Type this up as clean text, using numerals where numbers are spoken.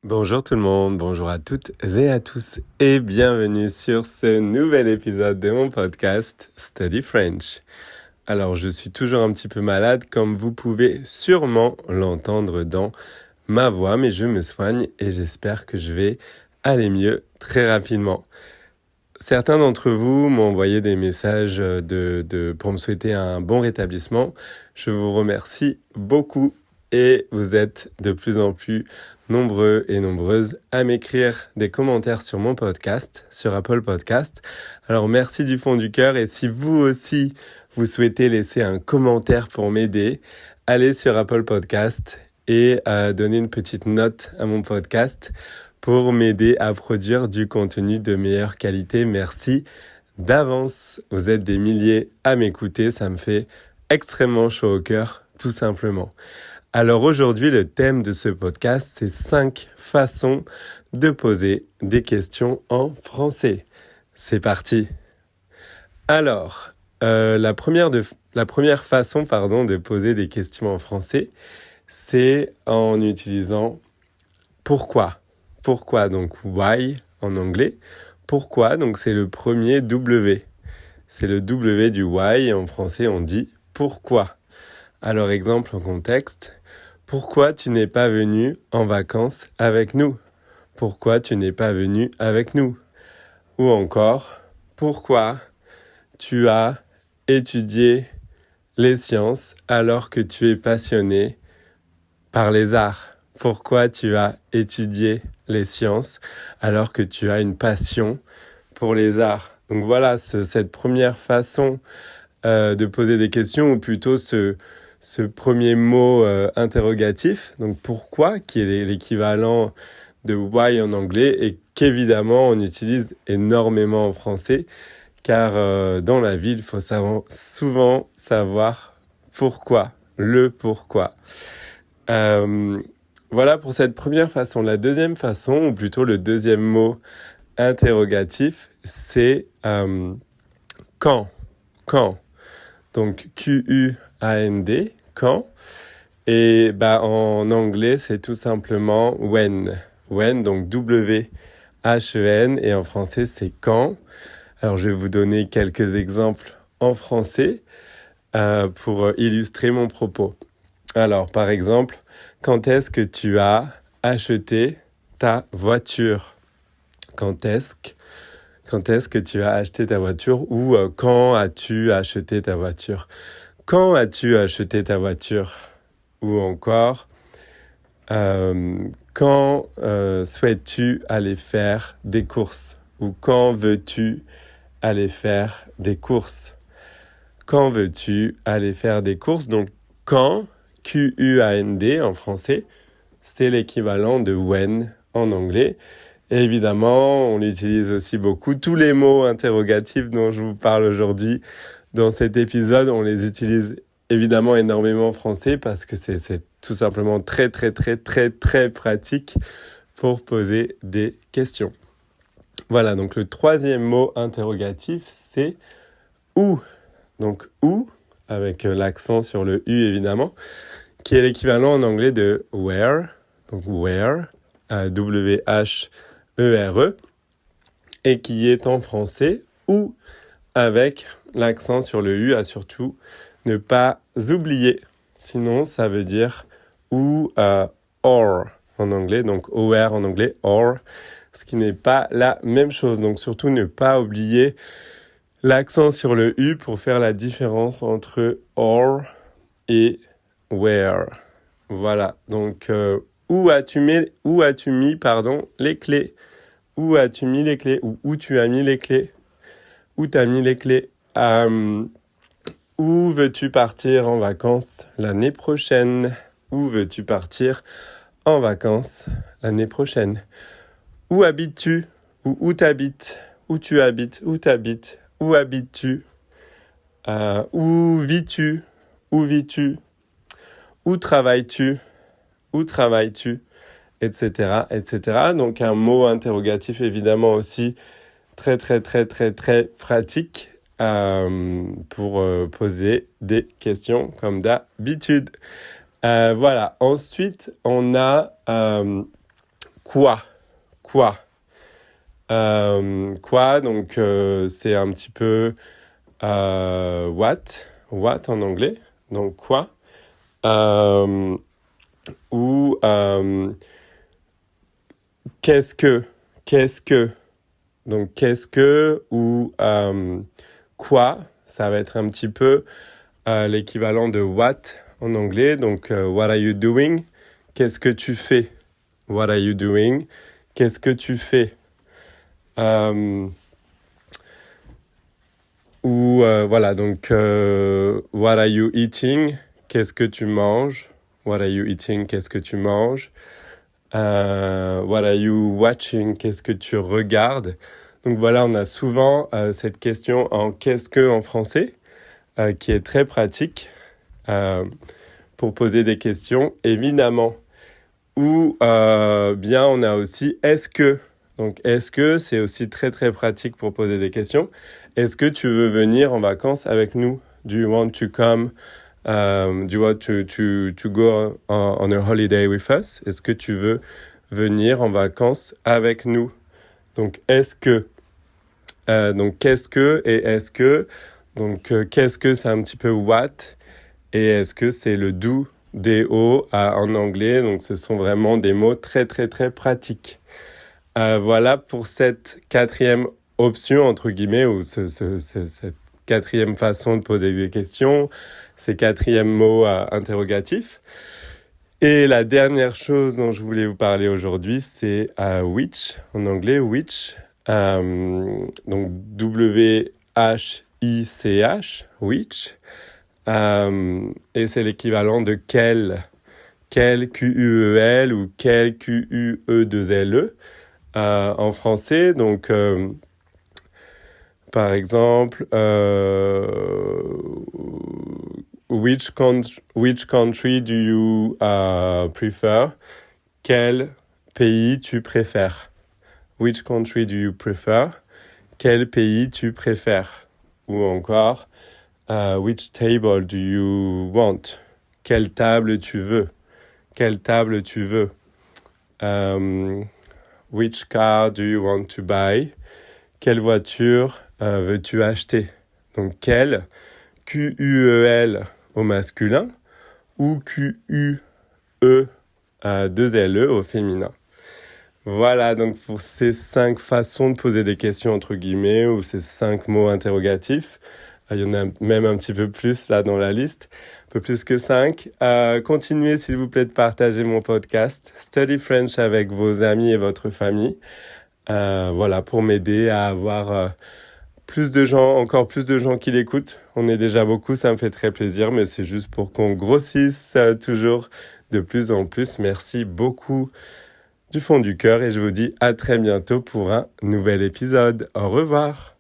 Bonjour tout le monde, bonjour à toutes et à tous et bienvenue sur ce nouvel épisode de mon podcast Study French. Alors je suis toujours un petit peu malade comme vous pouvez sûrement l'entendre dans ma voix, mais je me soigne et j'espère que je vais aller mieux très rapidement. Certains d'entre vous m'ont envoyé des messages pour me souhaiter un bon rétablissement. Je vous remercie beaucoup et vous êtes de plus en plus nombreux et nombreuses à m'écrire des commentaires sur mon podcast, sur Apple Podcast. Alors merci du fond du cœur et si vous aussi vous souhaitez laisser un commentaire pour m'aider, allez sur Apple Podcast et donnez une petite note à mon podcast pour m'aider à produire du contenu de meilleure qualité. Merci d'avance. Vous êtes des milliers à m'écouter, ça me fait extrêmement chaud au cœur, tout simplement. Alors aujourd'hui, le thème de ce podcast, c'est 5 façons de poser des questions en français. C'est parti. Alors, la première façon de poser des questions en français, c'est en utilisant pourquoi. Pourquoi, donc why en anglais. Pourquoi, donc c'est le premier W. C'est le W du why et en français on dit pourquoi. Alors exemple en contexte, pourquoi tu n'es pas venu en vacances avec nous? Pourquoi tu n'es pas venu avec nous? Ou encore, pourquoi tu as étudié les sciences alors que tu es passionné par les arts? Pourquoi tu as étudié les sciences alors que tu as une passion pour les arts? Donc voilà, cette première façon de poser des questions, ou plutôt ce premier mot interrogatif, donc pourquoi, qui est l'équivalent de why en anglais et qu'évidemment on utilise énormément en français, car dans la vie, il faut souvent savoir pourquoi, le pourquoi. Voilà pour cette première façon. La deuxième façon, ou plutôt le deuxième mot interrogatif, c'est quand. Quand. Donc Q-U-A-N-D, quand. Et en anglais, c'est tout simplement when. When, donc W-H-E-N, et en français, c'est quand. Alors, je vais vous donner quelques exemples en français pour illustrer mon propos. Alors, par exemple, quand est-ce que tu as acheté ta voiture? Quand est-ce que tu as acheté ta voiture? Ou quand as-tu acheté ta voiture? Quand as-tu acheté ta voiture? Ou encore, quand souhaites-tu aller faire des courses? Ou quand veux-tu aller faire des courses? Quand veux-tu aller faire des courses? Donc, quand, Q-U-A-N-D en français, c'est l'équivalent de when en anglais. Et évidemment, on utilise aussi beaucoup. Tous les mots interrogatifs dont je vous parle aujourd'hui dans cet épisode, on les utilise évidemment énormément en français parce que c'est tout simplement très, très, très, très, très pratique pour poser des questions. Voilà, donc le troisième mot interrogatif, c'est où. Donc où, avec l'accent sur le U évidemment, qui est l'équivalent en anglais de where, donc where, W-H-E-R-E, et qui est en français où, avec l'accent sur le U, à surtout ne pas oublier. Sinon, ça veut dire ou or en anglais, donc where en anglais, or, ce qui n'est pas la même chose. Donc surtout ne pas oublier l'accent sur le U pour faire la différence entre or et where. Voilà, donc où as-tu mis les clés? Où as-tu mis les clés? Ou où tu as mis les clés? Où t'as mis les clés? Où veux-tu partir en vacances l'année prochaine? Où veux-tu partir en vacances l'année prochaine? Où habites-tu? Ou où t'habites? Où tu habites? Où t'habites? Où habites-tu? Où vis-tu? Où vis-tu? Où travailles-tu? Où travailles-tu? Etc., etc. Donc un mot interrogatif évidemment aussi très, très, très, très, très pratique pour poser des questions comme d'habitude. Voilà. Ensuite, on a quoi? Quoi? Quoi, donc c'est un petit peu what en anglais, donc quoi? Ou qu'est-ce que, donc qu'est-ce que ou quoi, ça va être un petit peu l'équivalent de what en anglais, donc what are you doing? Qu'est-ce que tu fais? What are you doing? Qu'est-ce que tu fais? Ou voilà, donc what are you eating? Qu'est-ce que tu manges? What are you eating? Qu'est-ce que tu manges? What are you watching? Qu'est-ce que tu regardes? Donc voilà, on a souvent cette question en qu'est-ce que en français, qui est très pratique pour poser des questions, évidemment. Ou bien on a aussi est-ce que. Donc est-ce que c'est aussi très très pratique pour poser des questions. Est-ce que tu veux venir en vacances avec nous? Do you want to come? Do you want to go on a holiday with us? Est-ce que tu veux venir en vacances avec nous? Donc est-ce que. Donc qu'est-ce que et est-ce que. Donc qu'est-ce que c'est un petit peu what et est-ce que c'est le do, do en anglais. Donc ce sont vraiment des mots très très très pratiques. Voilà pour cette quatrième option, entre guillemets, ou cette quatrième façon de poser des questions, ces quatrièmes mots interrogatifs. Et la dernière chose dont je voulais vous parler aujourd'hui, c'est which, en anglais, which, donc W-H-I-C-H, which, et c'est l'équivalent de quel, Q-U-E-L ou quel, Q-U-E-2-L-E. En français, donc par exemple, which country do you prefer? Quel pays tu préfères? Which country do you prefer? Quel pays tu préfères? Ou encore, which table do you want? Quelle table tu veux? Quelle table tu veux? Which car do you want to buy? Quelle voiture veux-tu acheter? Donc quel, Q-U-E-L au masculin ou Q-U-E 2-L-E au féminin. Voilà, donc pour ces 5 façons de poser des questions entre guillemets ou ces 5 mots interrogatifs. Il y en a même un petit peu plus là dans la liste, un peu plus que 5. Continuez s'il vous plaît de partager mon podcast Study French avec vos amis et votre famille. Voilà, pour m'aider à avoir encore plus de gens qui l'écoutent. On est déjà beaucoup, ça me fait très plaisir, mais c'est juste pour qu'on grossisse toujours de plus en plus. Merci beaucoup du fond du cœur et je vous dis à très bientôt pour un nouvel épisode. Au revoir.